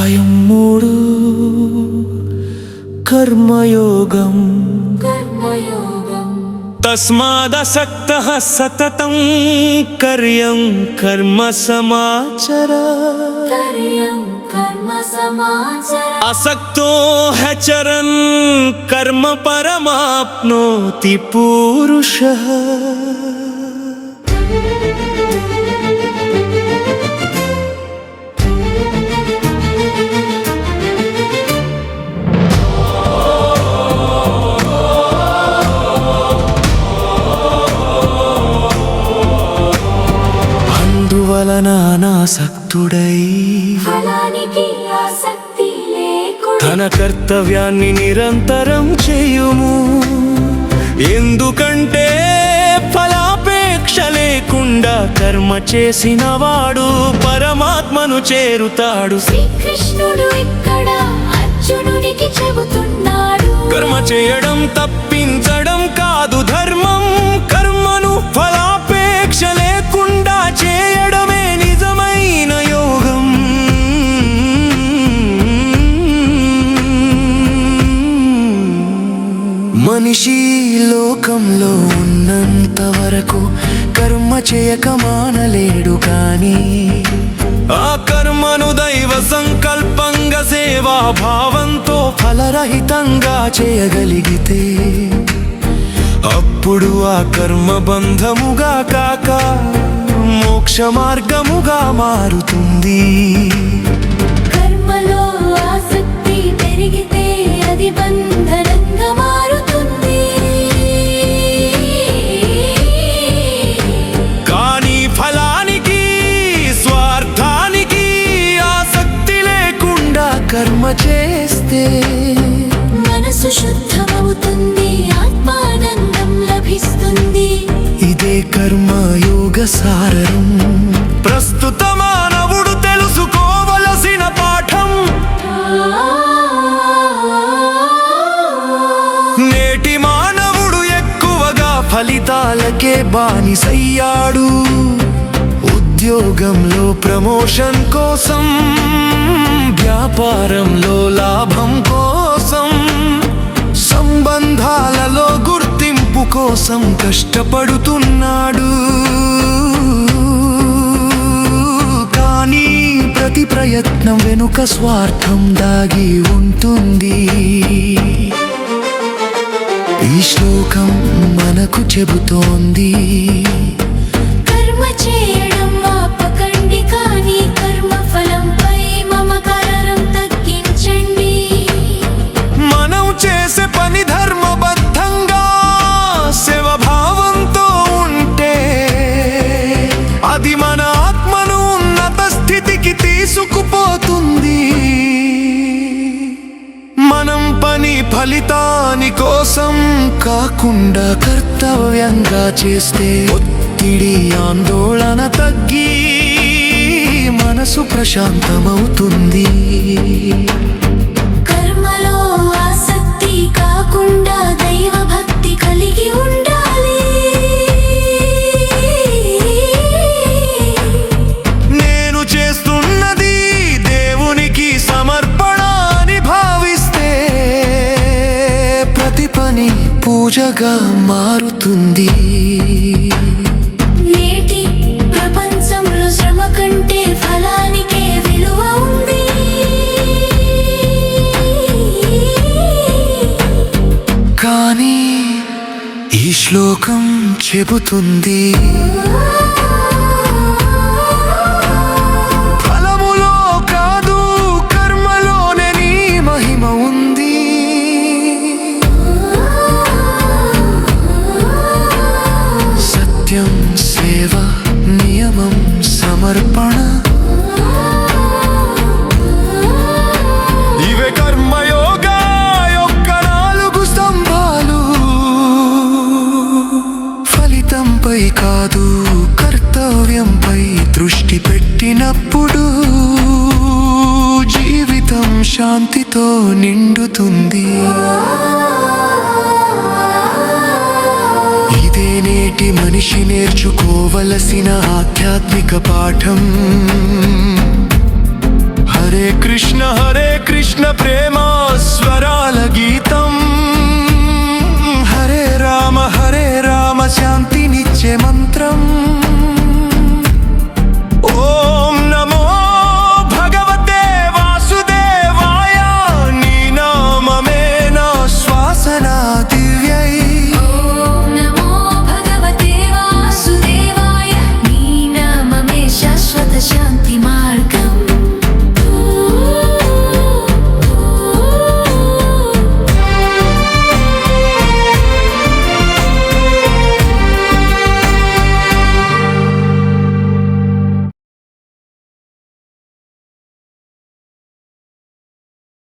అధ్యాయం 3 కర్మయోగం. తస్మాదసక్తః సతతం కర్యం కర్మ సమాచర. అసక్తో హచరన్ కర్మ పరమాప్నోతి పురుషః. అనాసక్తుడై తన కర్తవ్యాన్ని నిరంతరం చేయుము. ఎందుకంటే ఫలాపేక్ష లేకుండా కర్మ చేసిన వాడు పరమాత్మను చేరుతాడు. శ్రీకృష్ణుడు ఇక్కడ అర్జునుడికి చెబుతున్నాడు, కర్మ చేయడం తప్పించడం కాదు ధర్మం. కర్మను ఫలాపేక్ష లేకుండా చేయడమే నిజమైన యోగం. మనిషి లోకంలో ఉన్నంత వరకు కర్మ చేయక మానలేడు. కానీ ఆ కర్మను దైవ సంకల్పంగా సేవాభావంతో ఫలరహితంగా చేయగలిగితే అప్పుడు ఆ కర్మ బంధముగా కాక మోక్ష మార్గముగా మారుతుంది. కర్మలో ఆసక్తి పెరిగితే అది బంధనంగా మారుతుంది. కానీ ఫలానికి స్వార్థానికి ఆసక్తి లేకుండా కర్మ చేస్తే మనసు శుద్ధమవుతుంది, ఆత్మానందం లభిస్తుంది. ఇదే కర్మయోగ సారం. ప్రస్తుత మానవుడు తెలుసుకోవలసిన పాఠం. నేటి మానవుడు ఎక్కువగా ఫలితాలకే బానిసయ్యాడు. ఉద్యోగంలో ప్రమోషన్ కోసం, వ్యాపారంలో లాభం కోసం, సంబంధాలలో గుర్తింపు కోసం కష్టపడుతున్నాడు. కానీ ప్రతి ప్రయత్నం వెనుక స్వార్థం దాగి ఉంటుంది. ఈ శ్లోకం మనకు చెబుతోంది, కర్మ చేయడం ఆపకండి, కానీ కర్మ ఫలంపై మమకారం తగ్గించండి. మనం చేసే పని ధర్మబద్ధంగా సేవభావంతో ఉంటే అది మన ఆత్మను ఉన్నత స్థితికి తీసుకుపోతుంది. మనం పని ఫలితాని కోసం కాకుండా కర్తవ్యంగా చేస్తే ఒత్తిడి ఆందోళన తగ్గి మనసు ప్రశాంతమవుతుంది. కర్మలో ఆసక్తి కాకుండా దైవ భక్తి కలిగి ఉండాలి. నేను చేస్తున్నది దేవునికి సమర్పణ అని భావిస్తే ప్రతి పని పూజగా మారుతుంది. నేటి ప్రపంచంలో శ్రమ కంటే ఫలానికే విలువ ఉంది. కానీ ఈ శ్లోకం చెబుతుంది, ఫలములో కాదు కర్మలోనే నీ మహిమ ఉంది. సత్యం, సేవ, నియమం, సమర్పణ ఇవే కర్మయోగా యొక్క 4 స్తంభాలు. ఫలితంపై కాదు కర్తవ్యంపై దృష్టి పెట్టినప్పుడు జీవితం శాంతితో నిండుతుంది. ఇదే నేటి మనిషి నేర్చుకోవలసిన ఆధ్యాత్మిక పాఠం. హరే కృష్ణ ప్రేమ స్వరాల గీతం. హరే రామ శాంతినిచ్చే మంత్రం.